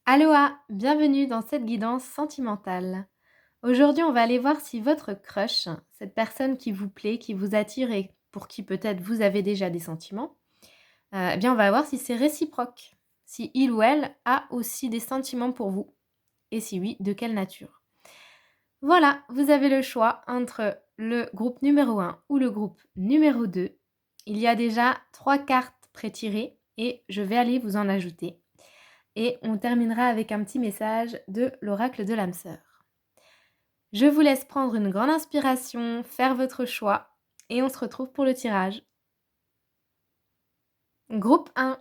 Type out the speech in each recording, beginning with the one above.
Aloha, bienvenue dans cette guidance sentimentale. Aujourd'hui, on va aller voir si votre crush, cette personne qui vous plaît, qui vous attire et pour qui peut-être vous avez déjà des sentiments, eh bien, on va voir si c'est réciproque, si il ou elle a aussi des sentiments pour vous et si oui, de quelle nature. Voilà, vous avez le choix entre le groupe numéro 1 ou le groupe numéro 2. Il y a déjà 3 cartes pré-tirées et je vais aller vous en ajouter. Et on terminera avec un petit message de l'oracle de l'âme sœur. Je vous laisse prendre une grande inspiration, faire votre choix et on se retrouve pour le tirage. Groupe 1,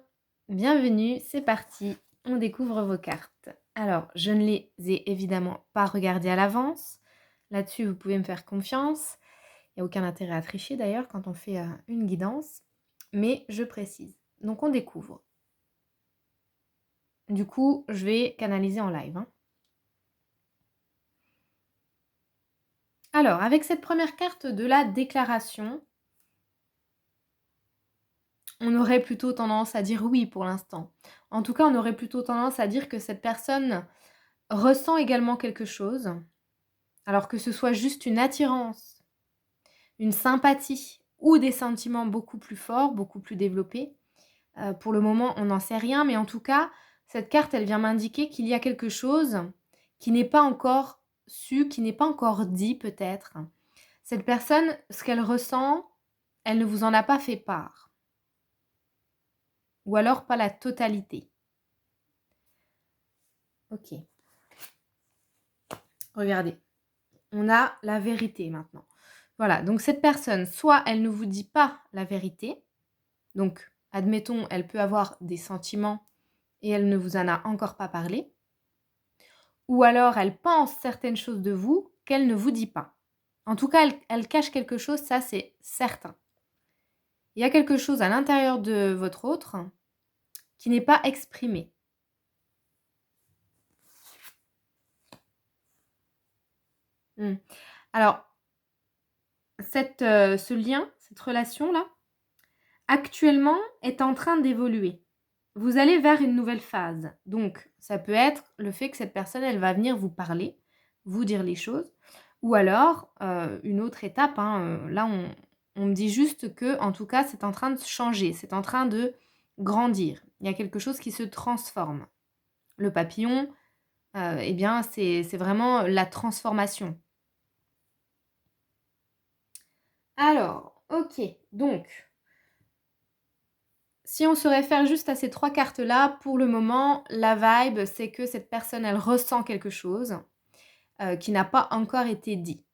bienvenue, c'est parti, on découvre vos cartes. Alors, je ne les ai évidemment pas regardées à l'avance. Là-dessus, vous pouvez me faire confiance. Il n'y a aucun intérêt à tricher d'ailleurs quand on fait une guidance. Mais je précise. Donc, on découvre. Du coup, je vais canaliser en live. Alors, avec cette première carte de la déclaration, on aurait plutôt tendance à dire oui pour l'instant. En tout cas, on aurait plutôt tendance à dire que cette personne ressent également quelque chose, alors que ce soit juste une attirance, une sympathie ou des sentiments beaucoup plus forts, beaucoup plus développés. Pour le moment, on n'en sait rien, mais en tout cas, cette carte, elle vient m'indiquer qu'il y a quelque chose qui n'est pas encore su, qui n'est pas encore dit peut-être. Cette personne, ce qu'elle ressent, elle ne vous en a pas fait part. Ou alors pas la totalité. Ok. Regardez. On a la vérité maintenant. Voilà, donc cette personne, soit elle ne vous dit pas la vérité, donc admettons, elle peut avoir des sentiments et elle ne vous en a encore pas parlé, ou alors elle pense certaines choses de vous qu'elle ne vous dit pas. En tout cas, elle cache quelque chose, ça c'est certain. Il y a quelque chose à l'intérieur de votre autre qui n'est pas exprimé. Alors, ce lien, cette relation-là, actuellement, est en train d'évoluer. Vous allez vers une nouvelle phase. Donc, ça peut être le fait que cette personne, elle va venir vous parler, vous dire les choses. Ou alors, une autre étape, là, on me dit juste que, en tout cas, c'est en train de changer, c'est en train de grandir. Il y a quelque chose qui se transforme. Le papillon, eh bien, c'est vraiment la transformation. Alors, ok, donc, si on se réfère juste à ces 3 cartes-là, pour le moment, la vibe, c'est que cette personne, elle ressent quelque chose qui n'a pas encore été dit.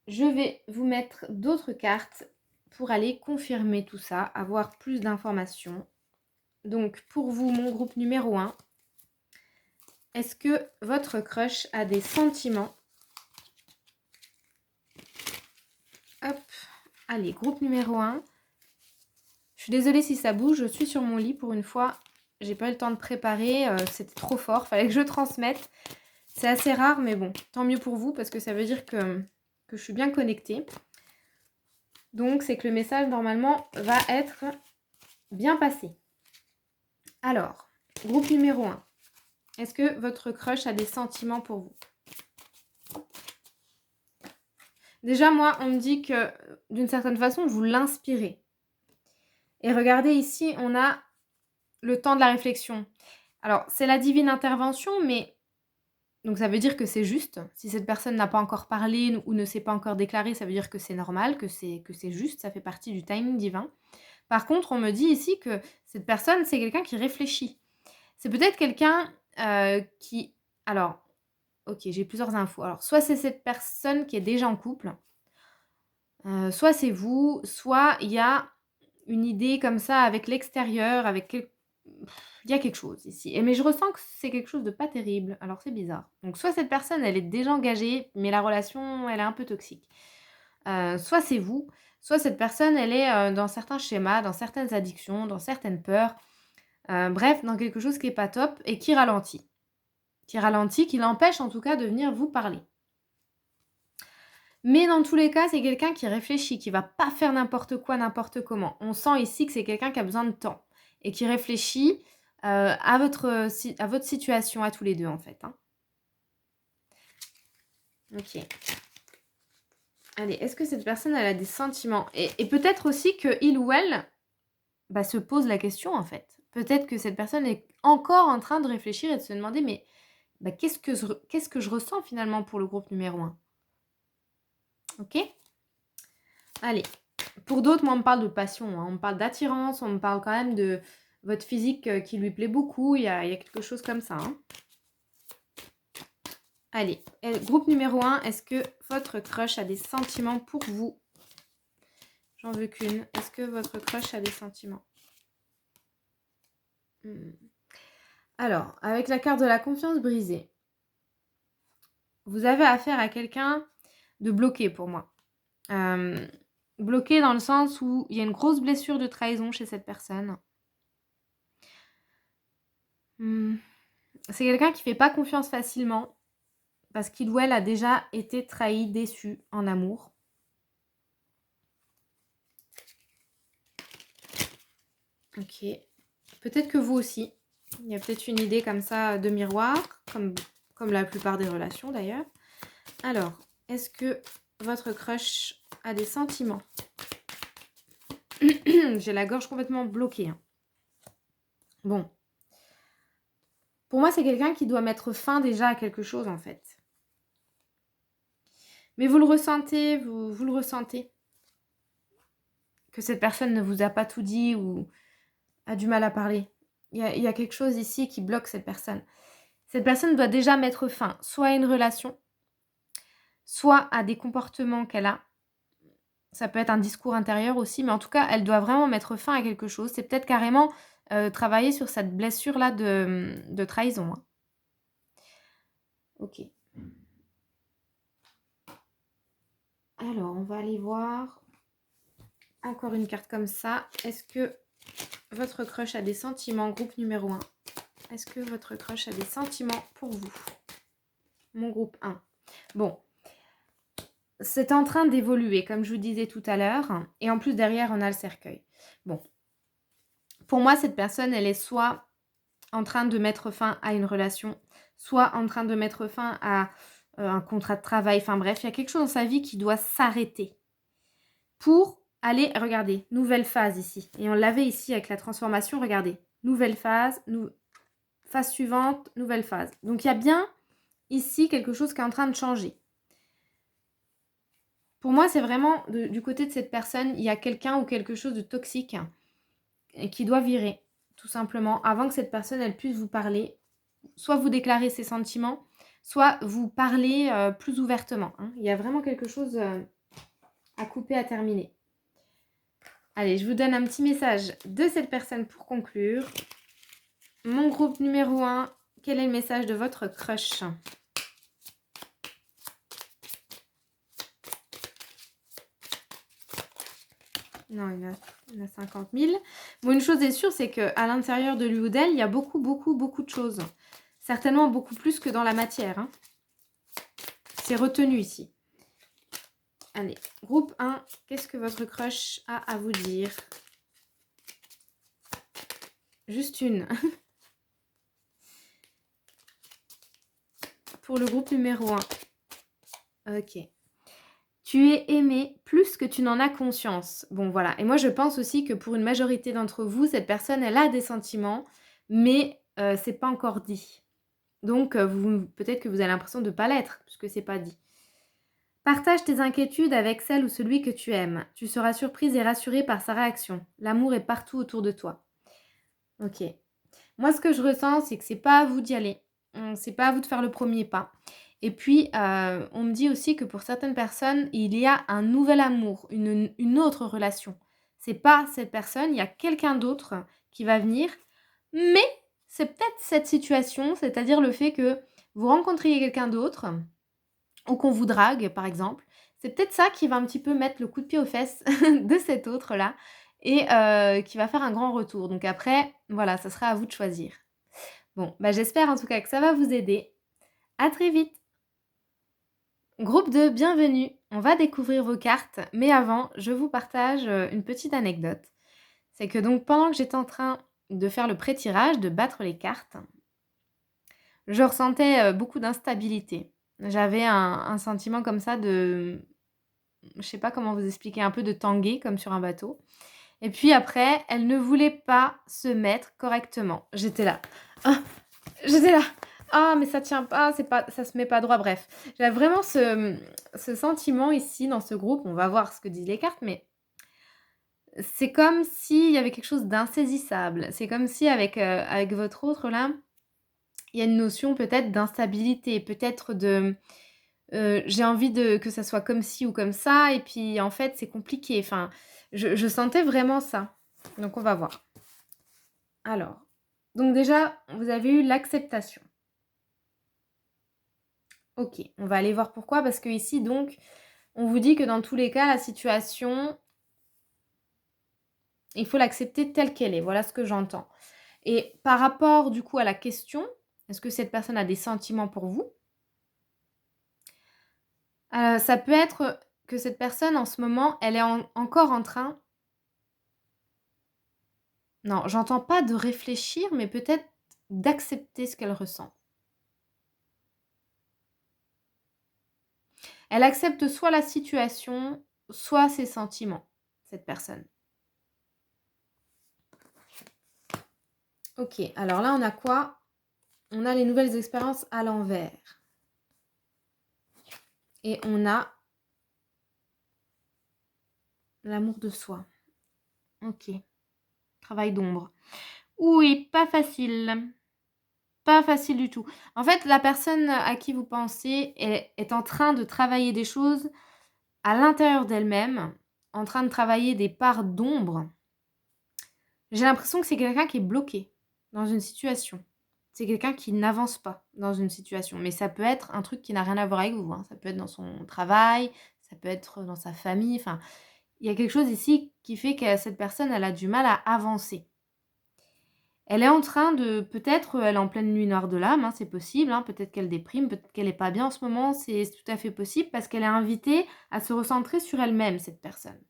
Je vais vous mettre d'autres cartes pour aller confirmer tout ça, avoir plus d'informations. Donc, pour vous, mon groupe numéro 1, est-ce que votre crush a des sentiments? Hop, allez, groupe numéro 1. Je suis désolée si ça bouge, je suis sur mon lit pour une fois. J'ai pas eu le temps de préparer, c'était trop fort, fallait que je transmette. C'est assez rare, mais bon, tant mieux pour vous parce que ça veut dire que je suis bien connectée. Donc, c'est que le message, normalement, va être bien passé. Alors, groupe numéro 1. Est-ce que votre crush a des sentiments pour vous? Déjà, moi, on me dit que, d'une certaine façon, vous l'inspirez. Et regardez ici, on a le temps de la réflexion. Alors, c'est la divine intervention, mais... Donc, ça veut dire que c'est juste. Si cette personne n'a pas encore parlé ou ne s'est pas encore déclarée, ça veut dire que c'est normal, que c'est juste. Ça fait partie du timing divin. Par contre, on me dit ici que cette personne, c'est quelqu'un qui réfléchit. C'est peut-être quelqu'un qui... Alors, ok, j'ai plusieurs infos. Alors, soit c'est cette personne qui est déjà en couple, soit c'est vous, soit il y a une idée comme ça avec l'extérieur, il y a quelque chose ici. Mais je ressens que c'est quelque chose de pas terrible. Alors, c'est bizarre. Donc, soit cette personne, elle est déjà engagée, mais la relation, elle est un peu toxique. Soit c'est vous, soit cette personne, elle est dans certains schémas, dans certaines addictions, dans certaines peurs. Bref, dans quelque chose qui n'est pas top et qui ralentit. Qui l'empêche en tout cas de venir vous parler. Mais dans tous les cas, c'est quelqu'un qui réfléchit, qui va pas faire n'importe quoi, n'importe comment. On sent ici que c'est quelqu'un qui a besoin de temps et qui réfléchit à votre situation à tous les deux, en fait, hein. OK. Allez, est-ce que cette personne, elle a des sentiments? Et peut-être aussi qu'il ou elle, bah, se pose la question, en fait. Peut-être que cette personne est encore en train de réfléchir et de se demander: «Mais, bah, qu'est-ce que je ressens finalement pour le groupe numéro un. OK? Allez. Pour d'autres, moi, on me parle de passion, hein. On me parle d'attirance, on me parle quand même de votre physique, qui lui plaît beaucoup. Il y a quelque chose comme ça, hein. Allez, groupe numéro un, est-ce que votre crush a des sentiments pour vous? J'en veux qu'une. Est-ce que votre crush a des sentiments? Alors, avec la carte de la confiance brisée, vous avez affaire à quelqu'un de bloqué pour moi. Bloqué dans le sens où il y a une grosse blessure de trahison chez cette personne. C'est quelqu'un qui fait pas confiance facilement parce qu'il ou elle a déjà été trahi, déçu en amour. OK. Peut-être que vous aussi. Il y a peut-être une idée comme ça de miroir, comme la plupart des relations d'ailleurs. Alors, est-ce que votre crush a des sentiments? J'ai la gorge complètement bloquée, hein. Bon. Pour moi, c'est quelqu'un qui doit mettre fin déjà à quelque chose, en fait. Mais vous le ressentez, vous le ressentez. Que cette personne ne vous a pas tout dit ou a du mal à parler. Il y a quelque chose ici qui bloque cette personne. Cette personne doit déjà mettre fin, soit à une relation, soit à des comportements qu'elle a. Ça peut être un discours intérieur aussi, mais en tout cas, elle doit vraiment mettre fin à quelque chose. C'est peut-être carrément travailler sur cette blessure-là de trahison, hein. OK. Alors, on va aller voir encore une carte comme ça. Est-ce que votre crush a des sentiments? Groupe numéro 1. Est-ce que votre crush a des sentiments pour vous? Mon groupe 1. Bon. C'est en train d'évoluer, comme je vous disais tout à l'heure. Et en plus, derrière, on a le cercueil. Bon. Pour moi, cette personne, elle est soit en train de mettre fin à une relation, soit en train de mettre fin à un contrat de travail. Enfin bref, il y a quelque chose dans sa vie qui doit s'arrêter pour aller, regardez, nouvelle phase ici. Et on l'avait ici avec la transformation, regardez. Nouvelle phase, phase suivante, nouvelle phase. Donc il y a bien ici quelque chose qui est en train de changer. Pour moi, c'est vraiment du côté de cette personne, il y a quelqu'un ou quelque chose de toxique et qui doit virer, tout simplement, avant que cette personne, elle puisse vous parler. Soit vous déclarer ses sentiments, soit vous parler plus ouvertement, hein. Il y a vraiment quelque chose à couper, à terminer. Allez, je vous donne un petit message de cette personne pour conclure. Mon groupe numéro 1, quel est le message de votre crush? Non, il y en a 50 000. Bon, une chose est sûre, c'est qu'à l'intérieur de lui ou d'elle, il y a beaucoup, beaucoup, beaucoup de choses. Certainement beaucoup plus que dans la matière, hein. C'est retenu ici. Allez, groupe 1, qu'est-ce que votre crush a à vous dire? Juste une. Pour le groupe numéro 1. Ok. Tu es aimé plus que tu n'en as conscience. Bon, voilà. Et moi, je pense aussi que pour une majorité d'entre vous, cette personne, elle a des sentiments, mais c'est pas encore dit. Donc, peut-être que vous avez l'impression de ne pas l'être, puisque c'est pas dit. Partage tes inquiétudes avec celle ou celui que tu aimes. Tu seras surprise et rassurée par sa réaction. L'amour est partout autour de toi. Ok. Moi, ce que je ressens, c'est que c'est pas à vous d'y aller. C'est pas à vous de faire le premier pas. Et puis, on me dit aussi que pour certaines personnes, il y a un nouvel amour, une autre relation. C'est pas cette personne, il y a quelqu'un d'autre qui va venir. Mais c'est peut-être cette situation, c'est-à-dire le fait que vous rencontriez quelqu'un d'autre ou qu'on vous drague, par exemple. C'est peut-être ça qui va un petit peu mettre le coup de pied aux fesses de cet autre-là et qui va faire un grand retour. Donc après, voilà, ça sera à vous de choisir. Bon, bah j'espère en tout cas que ça va vous aider. À très vite. Groupe 2, bienvenue. On va découvrir vos cartes, mais avant, je vous partage une petite anecdote. C'est que donc pendant que j'étais en train de faire le pré-tirage, de battre les cartes, je ressentais, beaucoup d'instabilité. J'avais un sentiment comme ça de je sais pas comment vous expliquer, un peu de tanguer comme sur un bateau et puis après, elle ne voulait pas se mettre correctement. J'étais là: «Ah!» j'étais là: «Ah mais ça tient pas, c'est pas ça se met pas droit», bref. J'avais vraiment ce sentiment ici dans ce groupe, on va voir ce que disent les cartes, mais c'est comme s'il y avait quelque chose d'insaisissable. C'est comme si avec votre autre là, il y a une notion peut-être d'instabilité, peut-être de, j'ai envie de que ça soit comme ci ou comme ça et puis en fait c'est compliqué. Enfin, je sentais vraiment ça. Donc on va voir. Alors, donc déjà, vous avez eu l'acceptation. OK, on va aller voir pourquoi parce qu'ici donc, on vous dit que dans tous les cas, la situation, il faut l'accepter telle qu'elle est. Voilà ce que j'entends. Et par rapport du coup à la question, est-ce que cette personne a des sentiments pour vous? Ça peut être que cette personne en ce moment, elle est encore en train non, j'entends pas de réfléchir, mais peut-être d'accepter ce qu'elle ressent. Elle accepte soit la situation, soit ses sentiments, cette personne. OK, alors là, on a quoi? On a les nouvelles expériences à l'envers et on a l'amour de soi. OK, travail d'ombre. Oui, pas facile. Pas facile du tout. En fait, la personne à qui vous pensez est en train de travailler des choses à l'intérieur d'elle-même, en train de travailler des parts d'ombre. J'ai l'impression que c'est quelqu'un qui est bloqué dans une situation. C'est quelqu'un qui n'avance pas dans une situation. Mais ça peut être un truc qui n'a rien à voir avec vous, hein. Ça peut être dans son travail, ça peut être dans sa famille. Enfin, il y a quelque chose ici qui fait que cette personne, elle a du mal à avancer. Elle est en train de peut-être, elle est en pleine nuit noire de l'âme, hein, c'est possible, hein, peut-être qu'elle déprime, peut-être qu'elle est pas bien en ce moment, c'est tout à fait possible parce qu'elle est invitée à se recentrer sur elle-même, cette personne.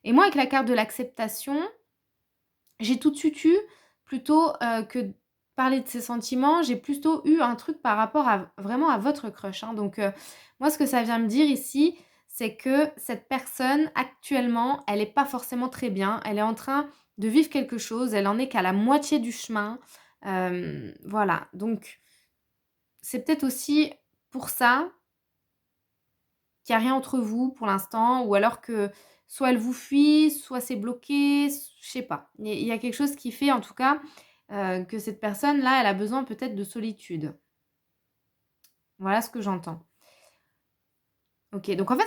Et moi, avec la carte de l'acceptation, j'ai tout de suite eu plutôt, que parler de ses sentiments, j'ai plutôt eu un truc par rapport à vraiment à votre crush, hein. Donc, moi, ce que ça vient me dire ici, c'est que cette personne, actuellement, elle est pas forcément très bien. Elle est en train de vivre quelque chose, elle en est qu'à la moitié du chemin. Voilà, donc c'est peut-être aussi pour ça qu'il y a rien entre vous pour l'instant ou alors que soit elle vous fuit, soit c'est bloqué, je sais pas. Il y a quelque chose qui fait en tout cas, que cette personne-là, elle a besoin peut-être de solitude. Voilà ce que j'entends. OK, donc en fait,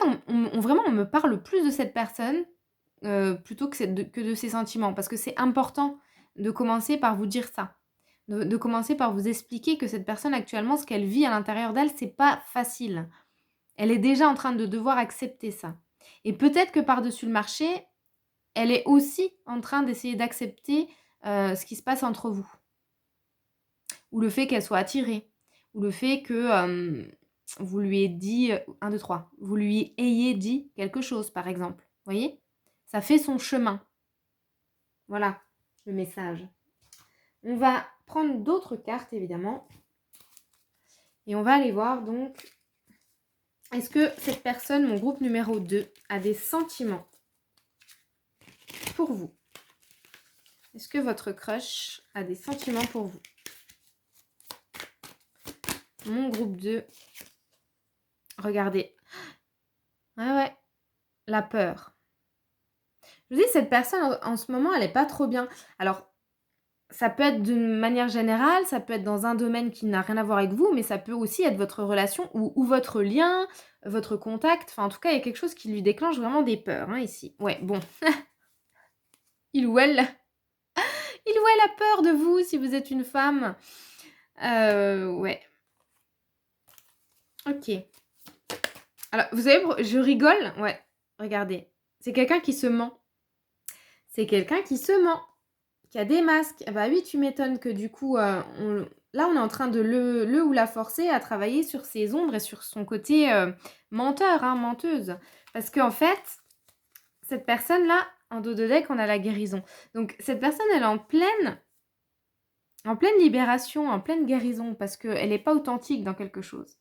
vraiment, on me parle plus de cette personne, plutôt que de ses sentiments. Parce que c'est important de commencer par vous dire ça. De commencer par vous expliquer que cette personne actuellement, ce qu'elle vit à l'intérieur d'elle, c'est pas facile. Elle est déjà en train de devoir accepter ça. Et peut-être que par-dessus le marché, elle est aussi en train d'essayer d'accepter, ce qui se passe entre vous. Ou le fait qu'elle soit attirée. Ou le fait que, vous lui ayez dit, 1, 2, 3, vous lui ayez dit quelque chose, par exemple. Vous voyez? Ça fait son chemin. Voilà, le message. On va prendre d'autres cartes, évidemment. Et on va aller voir donc, est-ce que cette personne, mon groupe numéro 2, a des sentiments pour vous? Est-ce que votre crush a des sentiments pour vous? Mon groupe 2, regardez. Ah ouais, la peur. Je vous dis, cette personne, en ce moment, elle n'est pas trop bien. Alors, ça peut être d'une manière générale, ça peut être dans un domaine qui n'a rien à voir avec vous, mais ça peut aussi être votre relation ou votre lien, votre contact. Enfin, en tout cas, il y a quelque chose qui lui déclenche vraiment des peurs, hein, ici. Ouais, bon. Il ou elle a peur de vous si vous êtes une femme. Ouais. OK. Alors, vous savez, je rigole. Ouais, regardez. C'est quelqu'un qui se ment. C'est quelqu'un qui se ment, qui a des masques. Ah bah oui, tu m'étonnes que du coup, là, on est en train de le ou la forcer à travailler sur ses ombres et sur son côté menteur, hein, menteuse. Parce qu'en fait, cette personne-là, en dos de deck, on a la guérison. Donc cette personne, elle est en pleine libération, en pleine guérison, parce qu'elle n'est pas authentique dans quelque chose.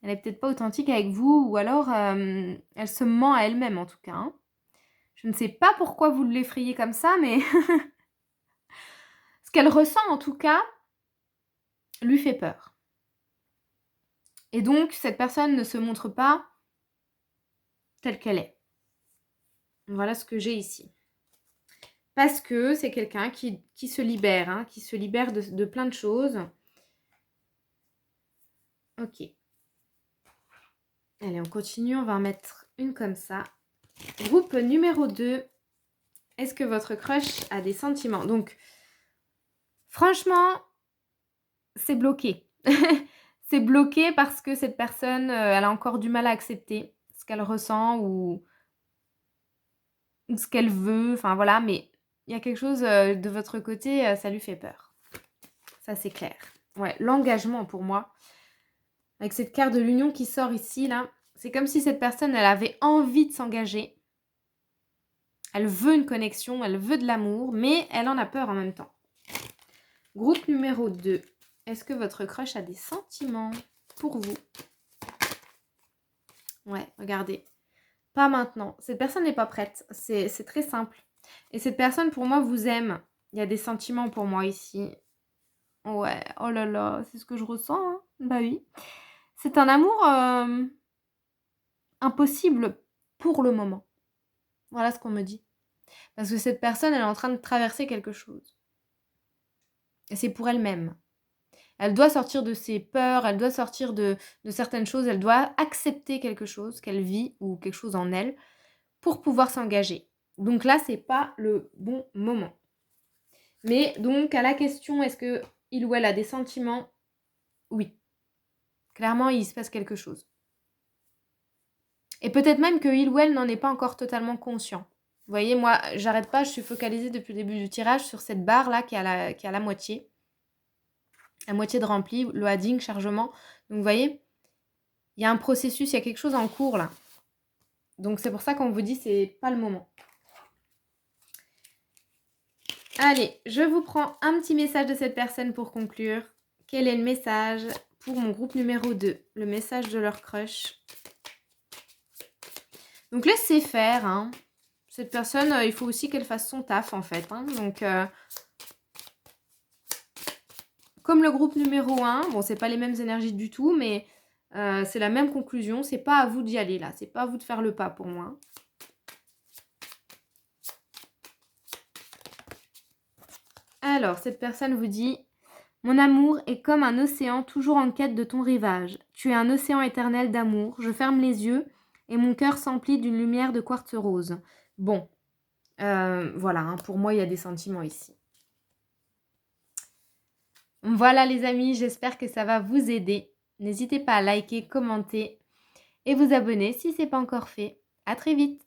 Elle est peut-être pas authentique avec vous, ou alors elle se ment à elle-même en tout cas. Hein. Je ne sais pas pourquoi vous l'effrayez comme ça, mais ce qu'elle ressent en tout cas lui fait peur. Et donc cette personne ne se montre pas telle qu'elle est. Voilà ce que j'ai ici. Parce que c'est quelqu'un qui se libère, hein, qui se libère de plein de choses. Ok. Allez, on continue, on va en mettre une comme ça. Groupe numéro 2. Est-ce que votre crush a des sentiments? Donc, franchement, c'est bloqué. C'est bloqué parce que cette personne, elle a encore du mal à accepter ce qu'elle ressent ou ce qu'elle veut. Enfin, voilà, mais il y a quelque chose de votre côté, ça lui fait peur. Ça, c'est clair. Ouais, l'engagement pour moi. Avec cette carte de l'union qui sort ici, là, c'est comme si cette personne, elle avait envie de s'engager. Elle veut une connexion, elle veut de l'amour, mais elle en a peur en même temps. Groupe numéro 2. Est-ce que votre crush a des sentiments pour vous? Ouais, regardez. Pas maintenant. Cette personne n'est pas prête. C'est très simple. Et cette personne, pour moi, vous aime. Il y a des sentiments pour moi ici. Ouais, oh là là, c'est ce que je ressens. Hein. Bah oui. C'est un amour impossible pour le moment. Voilà ce qu'on me dit. Parce que cette personne, elle est en train de traverser quelque chose. Et c'est pour elle-même. Elle doit sortir de ses peurs, elle doit sortir de certaines choses, elle doit accepter quelque chose qu'elle vit ou quelque chose en elle pour pouvoir s'engager. Donc là, c'est pas le bon moment. Mais donc, à la question, est-ce que il ou elle a des sentiments? Oui. Clairement, il se passe quelque chose. Et peut-être même que il ou elle n'en est pas encore totalement conscient. Vous voyez, moi, j'arrête pas, je suis focalisée depuis le début du tirage sur cette barre-là qui est à la moitié. À moitié de rempli, loading, chargement. Donc, vous voyez, il y a un processus, il y a quelque chose en cours, là. Donc, c'est pour ça qu'on vous dit c'est pas le moment. Allez, je vous prends un petit message de cette personne pour conclure. Quel est le message pour mon groupe numéro 2? Le message de leur crush. Donc, laissez faire, hein. Cette personne, il faut aussi qu'elle fasse son taf, en fait. Hein. Donc, comme le groupe numéro 1, bon, c'est pas les mêmes énergies du tout, mais c'est la même conclusion. C'est pas à vous d'y aller, là. C'est pas à vous de faire le pas, pour moi. Alors, cette personne vous dit... Mon amour est comme un océan toujours en quête de ton rivage. Tu es un océan éternel d'amour. Je ferme les yeux et mon cœur s'emplit d'une lumière de quartz rose. Bon, voilà, hein, pour moi, il y a des sentiments ici. Voilà les amis, j'espère que ça va vous aider. N'hésitez pas à liker, commenter et vous abonner si ce n'est pas encore fait. À très vite.